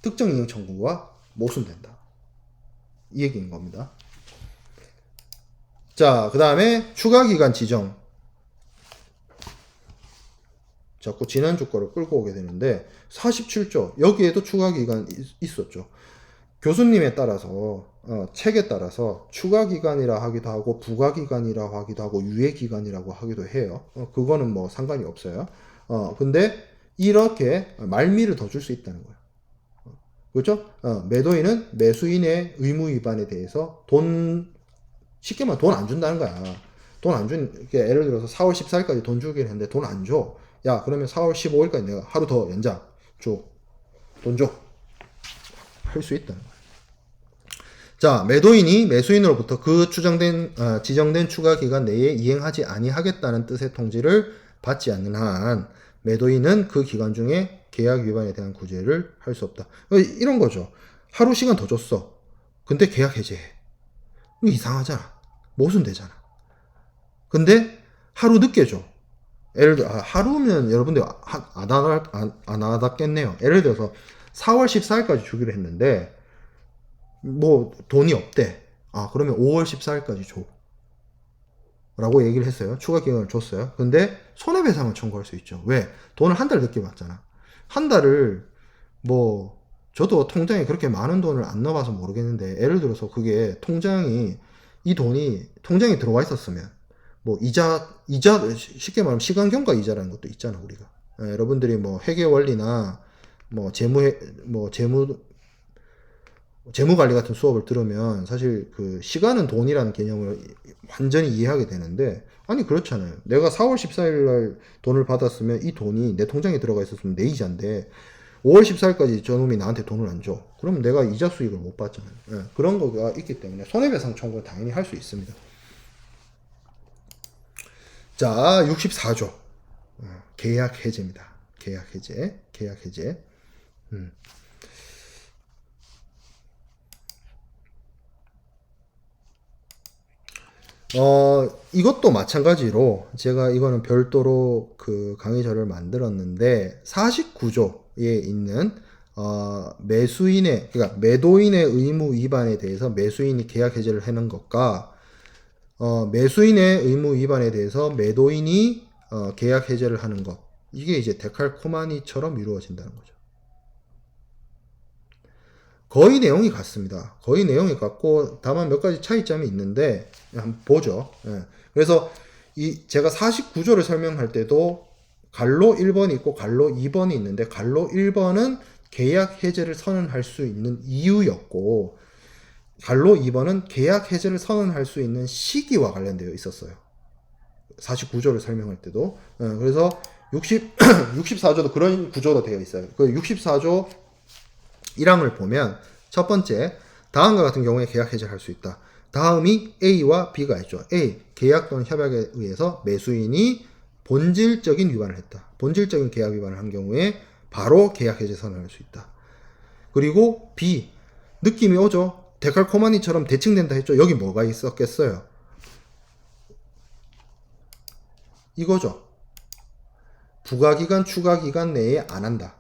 특정 이행 청구와 모순된다. 이 얘기인 겁니다. 자, 그 다음에 추가기간 지정. 자꾸 지난주 거를 끌고 오게 되는데 47조 여기에도 추가기간 있었죠. 교수님에 따라서 책에 따라서 추가기간이라 하기도 하고 부가기간이라고 하기도 하고 유예기간이라고 하기도 해요. 그거는 뭐 상관이 없어요. 근데 이렇게 말미를 더 줄 수 있다는 거예요. 그렇죠? 매도인은 매수인의 의무 위반에 대해서 쉽게 말하면 돈 안 준다는 거야. 돈 안 예를 들어서 4월 14일까지 돈 주기로 했는데 돈 안 줘. 야, 그러면 4월 15일까지 내가 하루 더 연장 줘. 돈 줘. 할 수 있다는 거야. 자, 매도인이 매수인으로부터 그 지정된 추가 기간 내에 이행하지 아니하겠다는 뜻의 통지를 받지 않는 한 매도인은 그 기간 중에 계약 위반에 대한 구제를 할 수 없다. 이런 거죠. 하루 시간 더 줬어. 근데 계약 해제해. 이상하잖아. 모순되잖아. 근데 하루 늦게 줘. 예를 들어 하루면 여러분들 안 와닿겠네요. 예를 들어서 4월 14일까지 주기로 했는데 뭐 돈이 없대. 그러면 5월 14일까지 줘. 라고 얘기를 했어요. 추가 기간을 줬어요. 근데 손해배상을 청구할 수 있죠. 왜? 돈을 한 달 늦게 받잖아. 한 달을 저도 통장에 그렇게 많은 돈을 안 넣어봐서 모르겠는데 예를 들어서 그게 이 돈이 통장에 들어와 있었으면 이자 쉽게 말하면 시간 경과 이자라는 것도 있잖아 우리가. 여러분들이 회계 원리나 재무 관리 같은 수업을 들으면 사실 그 시간은 돈이라는 개념을 완전히 이해하게 되는데 아니 그렇잖아요. 내가 4월 14일 날 돈을 받았으면 이 돈이 내 통장에 들어가 있었으면 내 이자인데 5월 14일까지 저놈이 나한테 돈을 안 줘. 그럼 내가 이자 수익을 못 받잖아요. 그런 거가 있기 때문에 손해배상 청구를 당연히 할 수 있습니다. 자, 64조. 계약 해제입니다. 계약 해제. 이것도 마찬가지로 제가 이거는 별도로 그 강의자를 만들었는데 49조에 있는 그러니까 매도인의 의무 위반에 대해서 매수인이 계약 해제를 하는 것과 매수인의 의무 위반에 대해서 매도인이 계약 해제를 하는 것 이게 이제 데칼코마니처럼 이루어진다는 거죠. 거의 내용이 같습니다. 거의 내용이 같고 다만 몇 가지 차이점이 있는데 한번 보죠. 그래서 제가 49조를 설명할 때도 갈로 1번이 있고 갈로 2번이 있는데 갈로 1번은 계약 해제를 선언할 수 있는 이유였고 갈로 2번은 계약 해제를 선언할 수 있는 시기와 관련되어 있었어요. 49조를 설명할 때도. 그래서 64조도 그런 구조로 되어 있어요. 그 64조 1항을 보면 첫 번째, 다음과 같은 경우에 계약 해제를 할 수 있다. 다음이 A와 B가 있죠. A, 계약 또는 협약에 의해서 매수인이 본질적인 위반을 했다. 본질적인 계약 위반을 한 경우에 바로 계약 해제 선언할 수 있다. 그리고 B, 느낌이 오죠. 데칼코마니처럼 대칭된다 했죠. 여기 뭐가 있었겠어요? 이거죠. 부가기간, 추가기간 내에 안 한다.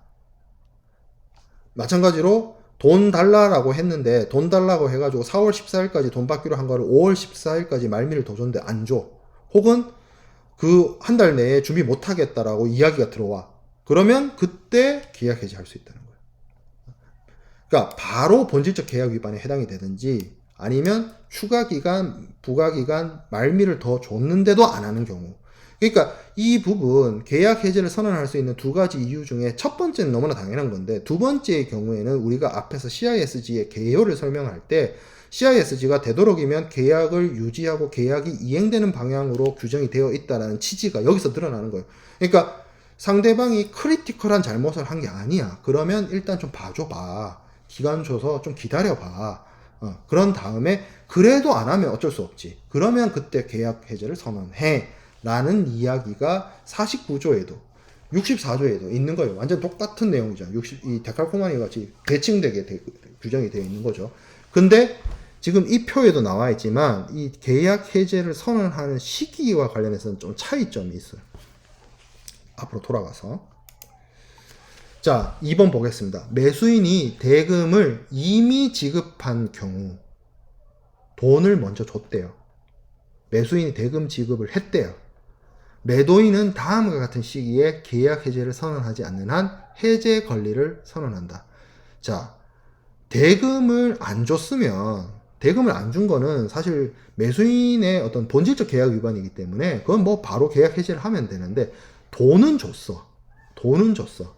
마찬가지로 돈 달라라고 했는데 돈 달라고 해가지고 4월 14일까지 돈 받기로 한 거를 5월 14일까지 말미를 더 줬는데 안 줘. 혹은 그 한 달 내에 준비 못 하겠다라고 이야기가 들어와. 그러면 그때 계약 해지할 수 있다는 거예요. 그러니까 바로 본질적 계약 위반에 해당이 되든지 아니면 추가 기간, 부가 기간, 말미를 더 줬는데도 안 하는 경우. 그러니까 이 부분 계약 해지를 선언할 수 있는 두 가지 이유 중에 첫 번째는 너무나 당연한 건데 두 번째의 경우에는 우리가 앞에서 CISG의 개요를 설명할 때 CISG가 되도록이면 계약을 유지하고 계약이 이행되는 방향으로 규정이 되어 있다는 취지가 여기서 드러나는 거예요. 그러니까 상대방이 크리티컬한 잘못을 한 게 아니야. 그러면 일단 좀 봐줘봐. 기간 줘서 좀 기다려봐. 그런 다음에 그래도 안 하면 어쩔 수 없지. 그러면 그때 계약 해지를 선언해. 라는 이야기가 49조에도 64조에도 있는 거예요. 완전 똑같은 내용이죠. 이 데칼코마니 같이 대칭되게 규정이 되어 있는 거죠. 근데 지금 이 표에도 나와 있지만 이 계약 해제를 선언하는 시기와 관련해서는 좀 차이점이 있어요. 앞으로 돌아가서 자 2번 보겠습니다. 매수인이 대금을 이미 지급한 경우 돈을 먼저 줬대요. 매수인이 대금 지급을 했대요. 매도인은 다음과 같은 시기에 계약 해제를 선언하지 않는 한 해제 권리를 선언한다. 자, 대금을 안 줬으면 대금을 안 준 거는 사실 매수인의 어떤 본질적 계약 위반이기 때문에 그건 뭐 바로 계약 해제를 하면 되는데 돈은 줬어. 돈은 줬어.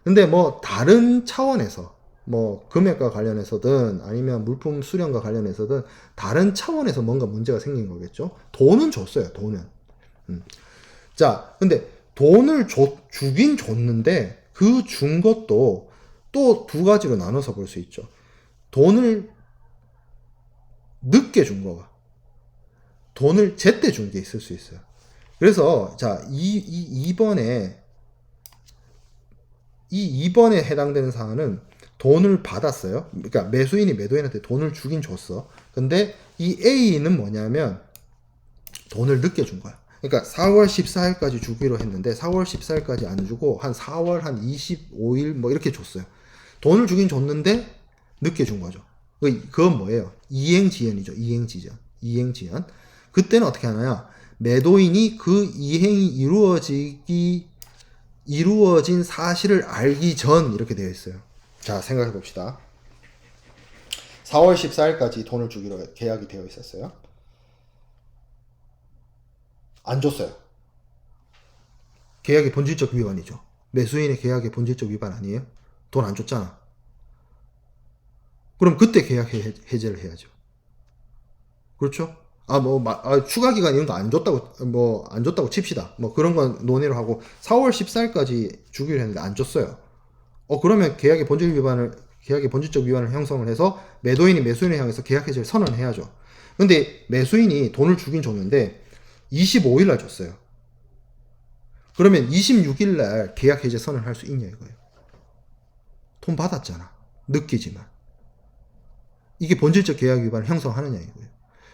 근데 뭐 다른 차원에서 뭐 금액과 관련해서든 아니면 물품 수령과 관련해서든 다른 차원에서 뭔가 문제가 생긴 거겠죠. 돈은 줬어요. 돈은. 자, 근데 돈을 주긴 줬는데 그 준 것도 또 두 가지로 나눠서 볼 수 있죠. 돈을 늦게 준 거가 돈을 제때 준 게 있을 수 있어요. 그래서 자, 2번에 이 2번에 해당되는 사안은 돈을 받았어요. 그러니까 매수인이 매도인한테 돈을 주긴 줬어. 근데 이 A는 뭐냐면 돈을 늦게 준 거야. 그러니까 4월 14일까지 주기로 했는데 4월 14일까지 안 주고 한 4월 한 25일 뭐 이렇게 줬어요. 돈을 주긴 줬는데 늦게 준 거죠. 그건 뭐예요? 이행지연이죠. 이행지연. 그때는 어떻게 하나요? 매도인이 그 이행이 이루어진 사실을 알기 전 이렇게 되어 있어요. 자, 생각해 봅시다. 4월 14일까지 돈을 주기로 계약이 되어 있었어요. 안 줬어요. 계약의 본질적 위반이죠. 매수인의 계약의 본질적 위반 아니에요? 돈 안 줬잖아. 그럼 그때 계약 해제를 해야죠. 그렇죠? 추가 기간 이런 거 안 줬다고 칩시다. 뭐 그런 건 논의를 하고 4월 14일까지 주기로 했는데 안 줬어요. 그러면 계약의 본질적 위반을 형성을 해서 매도인이 매수인을 향해서 계약 해제를 선언해야죠. 근데 매수인이 돈을 주긴 줬는데 25일 날 줬어요. 그러면 26일 날 계약 해제 선언할 수 있냐 이거예요. 돈 받았잖아. 느끼지만. 이게 본질적 계약 위반을 형성하느냐 이거예요.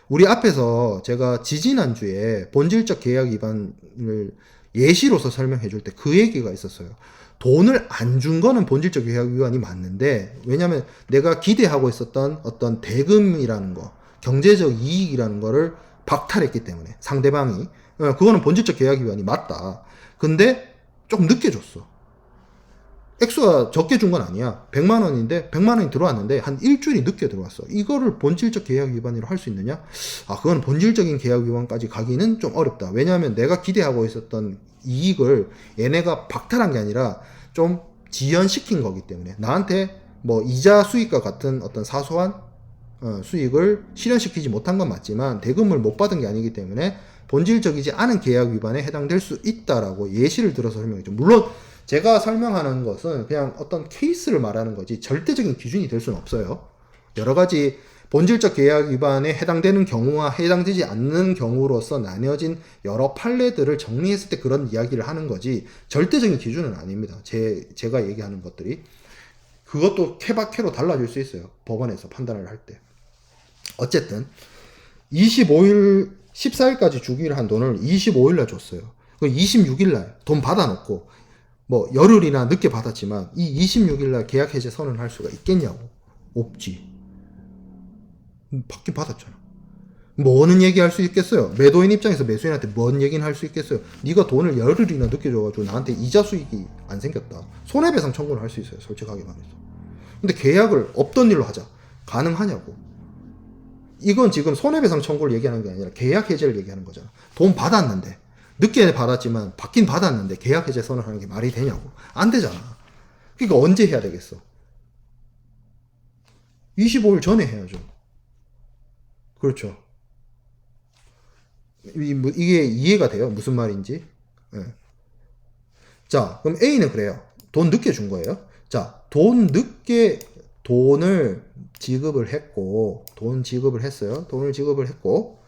우리 앞에서 제가 지지난주에 본질적 계약 위반을 예시로서 설명해 줄 때 그 얘기가 있었어요. 돈을 안 준 거는 본질적 계약 위반이 맞는데 왜냐면 내가 기대하고 있었던 어떤 대금이라는 거, 경제적 이익이라는 거를 박탈했기 때문에 상대방이 그거는 본질적 계약 위반이 맞다. 근데 좀 늦게 줬어. 액수가 적게 준 건 아니야. 100만 원인데 100만 원이 들어왔는데 한 일주일이 늦게 들어왔어. 이거를 본질적 계약 위반으로 할 수 있느냐? 그건 본질적인 계약 위반까지 가기는 좀 어렵다. 왜냐하면 내가 기대하고 있었던 이익을 얘네가 박탈한 게 아니라 좀 지연시킨 거기 때문에 나한테 뭐 이자 수익과 같은 어떤 사소한 수익을 실현시키지 못한 건 맞지만 대금을 못 받은 게 아니기 때문에 본질적이지 않은 계약 위반에 해당될 수 있다라고 예시를 들어서 설명했죠. 물론 제가 설명하는 것은 그냥 어떤 케이스를 말하는 거지 절대적인 기준이 될 수는 없어요. 여러 가지 본질적 계약 위반에 해당되는 경우와 해당되지 않는 경우로서 나뉘어진 여러 판례들을 정리했을 때 그런 이야기를 하는 거지 절대적인 기준은 아닙니다. 제가 얘기하는 것들이. 그것도 케바케로 달라질 수 있어요. 법원에서 판단을 할 때. 어쨌든 25일 14일까지 주기로 한 돈을 25일 날 줬어요. 26일 날 돈 받아놓고 뭐 열흘이나 늦게 받았지만 이 26일 날 계약 해제 선언할 수가 있겠냐고. 없지. 받긴 받았잖아. 뭐는 얘기할 수 있겠어요? 매도인 입장에서 매수인한테 뭔 얘기는 할 수 있겠어요? 네가 돈을 열흘이나 늦게 줘가지고 나한테 이자 수익이 안 생겼다. 손해배상 청구를 할 수 있어요. 솔직하게 말해서. 근데 계약을 없던 일로 하자. 가능하냐고. 이건 지금 손해배상 청구를 얘기하는 게 아니라 계약 해제를 얘기하는 거잖아. 돈 받았는데 늦게 받았지만 받긴 받았는데 계약 해제 선언하는 게 말이 되냐고. 안 되잖아. 그러니까 언제 해야 되겠어? 25일 전에 해야죠. 그렇죠. 이게 이해가 돼요? 무슨 말인지? 네. 자, 그럼 A는 그래요. 돈 늦게 준 거예요. 자, 돈을 지급을 했고, 돈 지급을 했어요. 돈을 지급을 했고,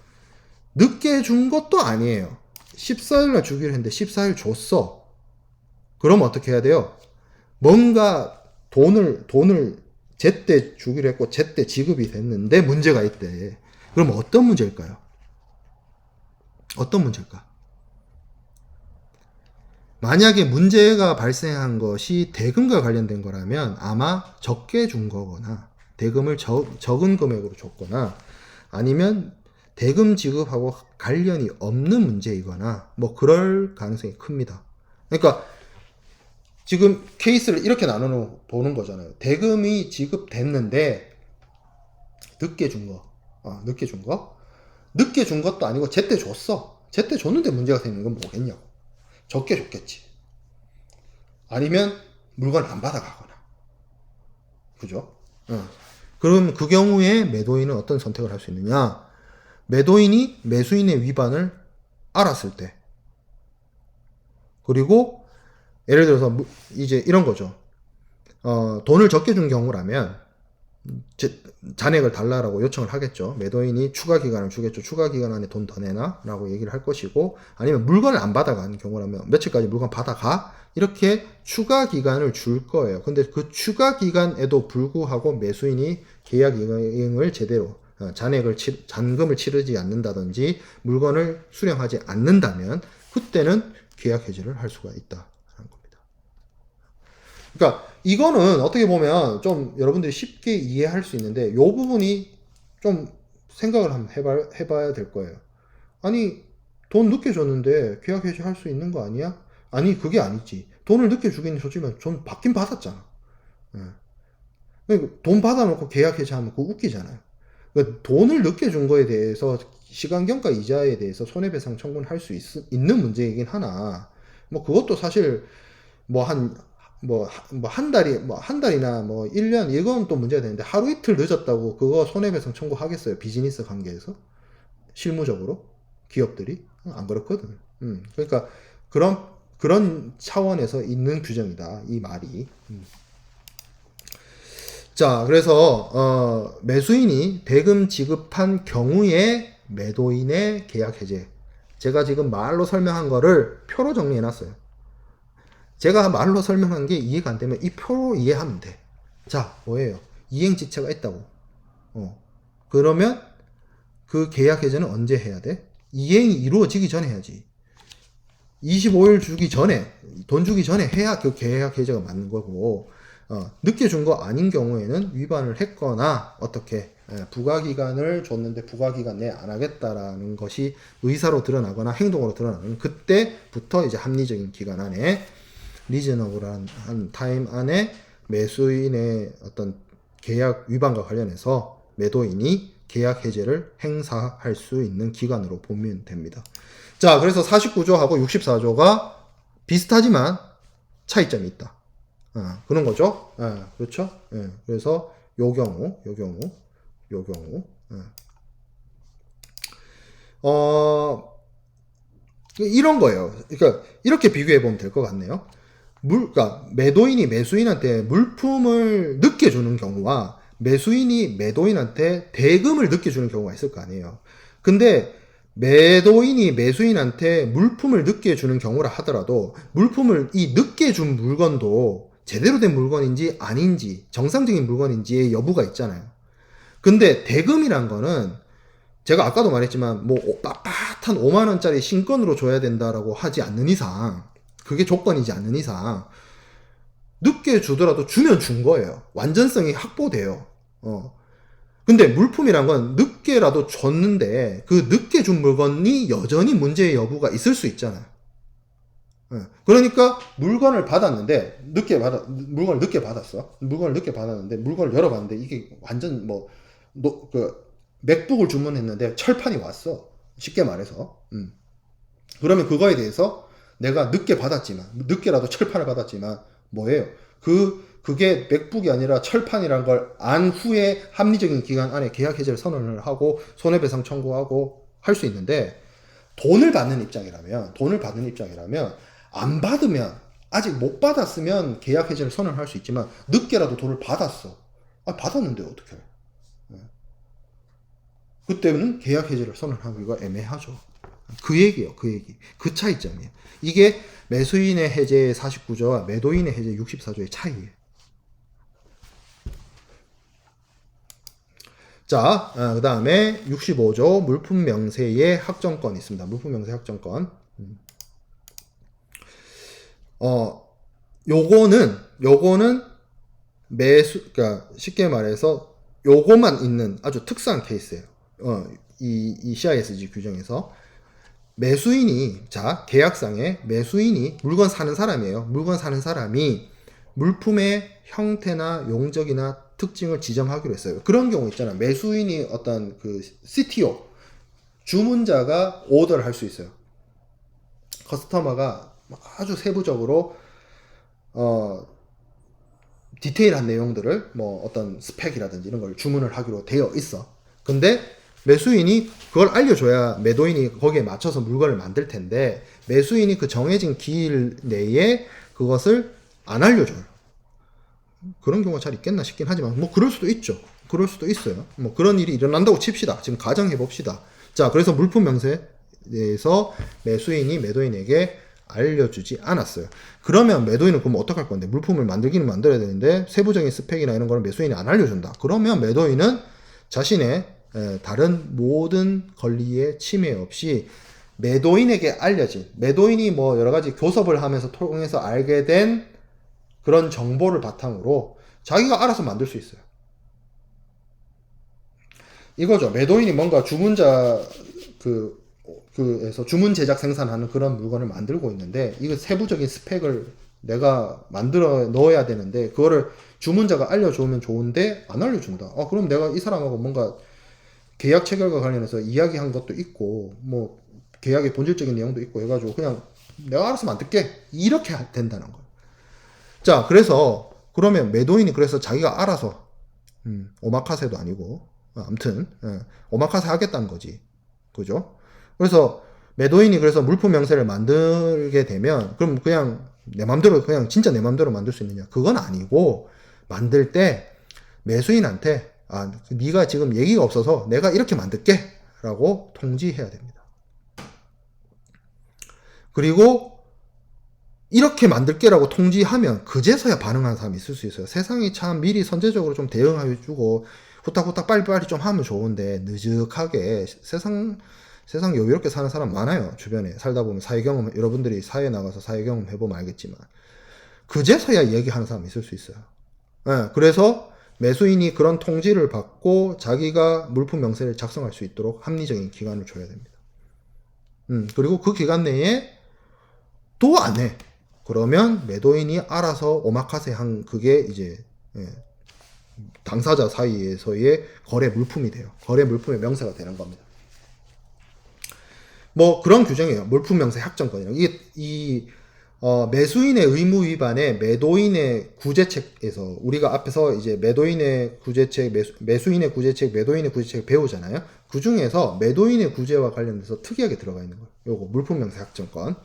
늦게 준 것도 아니에요. 14일날 주기로 했는데 14일 줬어. 그럼 어떻게 해야 돼요? 뭔가 돈을 제때 주기로 했고, 제때 지급이 됐는데 문제가 있대. 그럼 어떤 문제일까요? 어떤 문제일까? 만약에 문제가 발생한 것이 대금과 관련된 거라면 아마 적게 준 거거나 대금을 적은 금액으로 줬거나 아니면 대금 지급하고 관련이 없는 문제이거나 뭐 그럴 가능성이 큽니다. 그러니까 지금 케이스를 이렇게 나눠 보는 거잖아요. 대금이 지급됐는데 늦게 준 거. 늦게 준 거. 늦게 준 것도 아니고 제때 줬어. 제때 줬는데 문제가 생기는 건 뭐겠냐고. 적게 줬겠지. 아니면 물건 안 받아가거나. 그죠? 그럼 그 경우에 매도인은 어떤 선택을 할 수 있느냐? 매도인이 매수인의 위반을 알았을 때. 그리고 예를 들어서 이제 이런 거죠. 돈을 적게 준 경우라면 잔액을 달라라고 요청을 하겠죠. 매도인이 추가 기간을 주겠죠. 추가 기간 안에 돈 더 내놔 라고 얘기를 할 것이고, 아니면 물건을 안 받아가는 경우라면 며칠까지 물건 받아가 이렇게 추가 기간을 줄 거예요. 근데 그 추가 기간에도 불구하고 매수인이 계약 이행을 제대로 잔금을 치르지 않는다든지 물건을 수령하지 않는다면 그때는 계약 해지를 할 수가 있다라는 겁니다. 그러니까 이거는 어떻게 보면 좀 여러분들이 쉽게 이해할 수 있는데 이 부분이 좀 생각을 한번 해봐야 될 거예요. 아니 돈 늦게 줬는데 계약 해지 할 수 있는 거 아니야? 아니 그게 아니지. 돈을 늦게 주긴 줬지만 돈 받긴 받았잖아. 돈 받아놓고 계약 해지하면 그거 웃기잖아요. 그러니까 돈을 늦게 준 거에 대해서 시간경과 이자에 대해서 손해배상 청구는 할 수 있는 문제이긴 하나, 뭐 그것도 사실 한 달이나 뭐 1년 이건 또 문제가 되는데 하루 이틀 늦었다고 그거 손해배상 청구하겠어요? 비즈니스 관계에서? 실무적으로? 기업들이? 안 그렇거든. 그러니까 그런 차원에서 있는 규정이다. 이 말이. 자, 그래서 매수인이 대금 지급한 경우에 매도인의 계약 해제. 제가 지금 말로 설명한 거를 표로 정리해 놨어요. 제가 말로 설명한 게 이해가 안 되면 이 표로 이해하면 돼. 자, 뭐예요? 이행지체가 있다고. 그러면 그 계약 해제는 언제 해야 돼? 이행이 이루어지기 전에 해야지. 25일 주기 전에, 돈 주기 전에 해야 그 계약 해제가 맞는 거고, 늦게 준 거 아닌 경우에는 위반을 했거나 어떻게 부가기간을 줬는데 부가기간 내에 안 하겠다라는 것이 의사로 드러나거나 행동으로 드러나는 그때부터 이제 합리적인 기간 안에 리즈너블한 타임 안에 매수인의 어떤 계약 위반과 관련해서 매도인이 계약 해제를 행사할 수 있는 기간으로 보면 됩니다. 자, 그래서 49조하고 64조가 비슷하지만 차이점이 있다. 그런 거죠. 그렇죠. 그래서 요 경우, 이런 거예요. 그러니까 이렇게 비교해 보면 될 것 같네요. 그러니까 매도인이 매수인한테 물품을 늦게 주는 경우와 매수인이 매도인한테 대금을 늦게 주는 경우가 있을 거 아니에요. 근데 매도인이 매수인한테 물품을 늦게 주는 경우라 하더라도 물품을 이 늦게 준 물건도 제대로 된 물건인지 아닌지 정상적인 물건인지의 여부가 있잖아요. 근데 대금이란 거는 제가 아까도 말했지만 뭐 빳빳한 5만원짜리 신건으로 줘야 된다라고 하지 않는 이상, 그게 조건이지 않는 이상 늦게 주더라도 주면 준 거예요. 완전성이 확보돼요. 근데 물품이란 건 늦게라도 줬는데 그 늦게 준 물건이 여전히 문제의 여부가 있을 수 있잖아요. 그러니까 물건을 받았는데 물건을 늦게 받았어. 물건을 늦게 받았는데 물건을 열어봤는데 이게 완전 맥북을 주문했는데 철판이 왔어. 쉽게 말해서. 그러면 그거에 대해서 내가 늦게 받았지만, 늦게라도 철판을 받았지만 뭐예요? 그게 맥북이 아니라 철판이란 걸 안 후에 합리적인 기간 안에 계약 해지를 선언을 하고 손해배상 청구하고 할 수 있는데, 돈을 받는 입장이라면 안 받으면, 아직 못 받았으면 계약 해지를 선언할 수 있지만 늦게라도 돈을 받았어. 받았는데 어떻게 해? 그때는 계약 해지를 선언하기가 애매하죠. 그 얘기예요. 그 얘기. 그 차이점이에요. 이게 매수인의 해제 49조와 매도인의 해제 64조의 차이예요. 자, 그 다음에 65조 물품 명세의 확정권 있습니다. 물품 명세 확정권. 요거는 그러니까 쉽게 말해서 요거만 있는 아주 특수한 케이스예요. 이 CISG 규정에서 계약상에 매수인이 물건 사는 사람이에요. 물건 사는 사람이 물품의 형태나 용적이나 특징을 지정하기로 했어요. 그런 경우 있잖아. 매수인이 어떤 CTO, 주문자가 오더를 할 수 있어요. 커스터머가 아주 세부적으로 디테일한 내용들을 어떤 스펙이라든지 이런 걸 주문을 하기로 되어 있어. 근데 매수인이 그걸 알려줘야 매도인이 거기에 맞춰서 물건을 만들 텐데, 매수인이 그 정해진 기일 내에 그것을 안 알려줘요. 그런 경우가 잘 있겠나 싶긴 하지만 그럴 수도 있죠. 그럴 수도 있어요. 그런 일이 일어난다고 칩시다. 지금 가정해 봅시다. 자, 그래서 물품 명세에서 매수인이 매도인에게 알려주지 않았어요. 그러면 매도인은 그럼 어떡할 건데? 물품을 만들기는 만들어야 되는데 세부적인 스펙이나 이런 거는 매수인이 안 알려준다. 그러면 매도인은 자신의 다른 모든 권리에 침해 없이 매도인에게 알려진, 매도인이 여러 가지 교섭을 하면서 통해서 알게 된 그런 정보를 바탕으로 자기가 알아서 만들 수 있어요. 이거죠. 매도인이 뭔가 주문자 에서 주문 제작 생산하는 그런 물건을 만들고 있는데, 이거 세부적인 스펙을 내가 만들어 넣어야 되는데 그거를 주문자가 알려주면 좋은데 안 알려준다. 그럼 내가 이 사람하고 뭔가 계약 체결과 관련해서 이야기한 것도 있고 계약의 본질적인 내용도 있고 해가지고 그냥 내가 알아서 만들게, 이렇게 된다는 거예요. 자, 그러면 매도인이 그래서 자기가 알아서 오마카세도 아니고 아무튼 오마카세 하겠다는 거지. 그죠? 그래서 매도인이 그래서 물품 명세를 만들게 되면 그럼 그냥 내 맘대로 진짜 내 맘대로 만들 수 있느냐? 그건 아니고, 만들 때 매수인한테 네가 지금 얘기가 없어서 내가 이렇게 만들게 라고 통지해야 됩니다. 그리고 이렇게 만들게라고 통지하면 그제서야 반응하는 사람이 있을 수 있어요. 세상이 참 미리 선제적으로 좀 대응해주고 후딱후딱 빨리빨리 좀 하면 좋은데 느적하게 세상 여유롭게 사는 사람 많아요. 주변에 살다 보면 여러분들이 사회에 나가서 사회 경험 해보면 알겠지만 그제서야 얘기하는 사람이 있을 수 있어요. 그래서 매수인이 그런 통지를 받고 자기가 물품 명세를 작성할 수 있도록 합리적인 기간을 줘야 됩니다. 그리고 그 기간 내에 또 안 해. 그러면 매도인이 알아서 오마카세 한 그게 이제 당사자 사이에서의 거래 물품이 돼요. 거래 물품의 명세가 되는 겁니다. 그런 규정이에요. 물품 명세 확정권이라고. 매수인의 의무 위반에 매도인의 구제책에서 우리가 앞에서 이제 매도인의 구제책, 매수인의 구제책, 매도인의 구제책을 배우잖아요. 그 중에서 매도인의 구제와 관련돼서 특이하게 들어가 있는 거예요. 요거 물품 명세 확정권.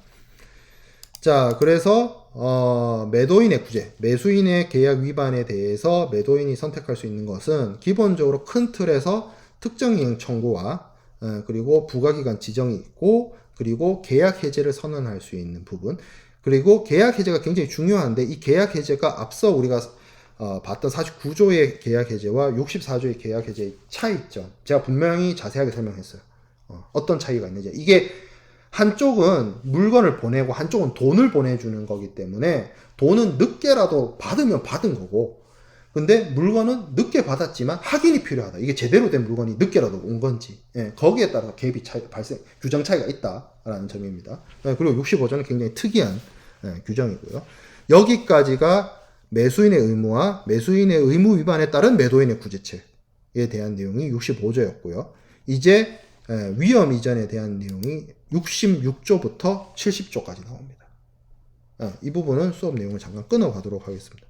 자, 그래서 매도인의 구제, 매수인의 계약 위반에 대해서 매도인이 선택할 수 있는 것은 기본적으로 큰 틀에서 특정 이행 청구와 그리고 부가기간 지정이 있고, 그리고 계약 해제를 선언할 수 있는 부분, 그리고 계약 해제가 굉장히 중요한데 이 계약 해제가 앞서 우리가 봤던 49조의 계약 해제와 64조의 계약 해제의 차이점, 제가 분명히 자세하게 설명했어요. 어떤 차이가 있는지. 이게 한쪽은 물건을 보내고 한쪽은 돈을 보내주는 거기 때문에 돈은 늦게라도 받으면 받은 거고, 근데 물건은 늦게 받았지만 확인이 필요하다. 이게 제대로 된 물건이 늦게라도 온 건지, 예, 거기에 따라서 갭이 규정 차이가 있다라는 점입니다. 예, 그리고 65조는 굉장히 특이한 규정이고요. 여기까지가 매수인의 의무와 매수인의 의무 위반에 따른 매도인의 구제책에 대한 내용이 65조였고요. 이제 위험 이전에 대한 내용이 66조부터 70조까지 나옵니다. 이 부분은 수업 내용을 잠깐 끊어가도록 하겠습니다.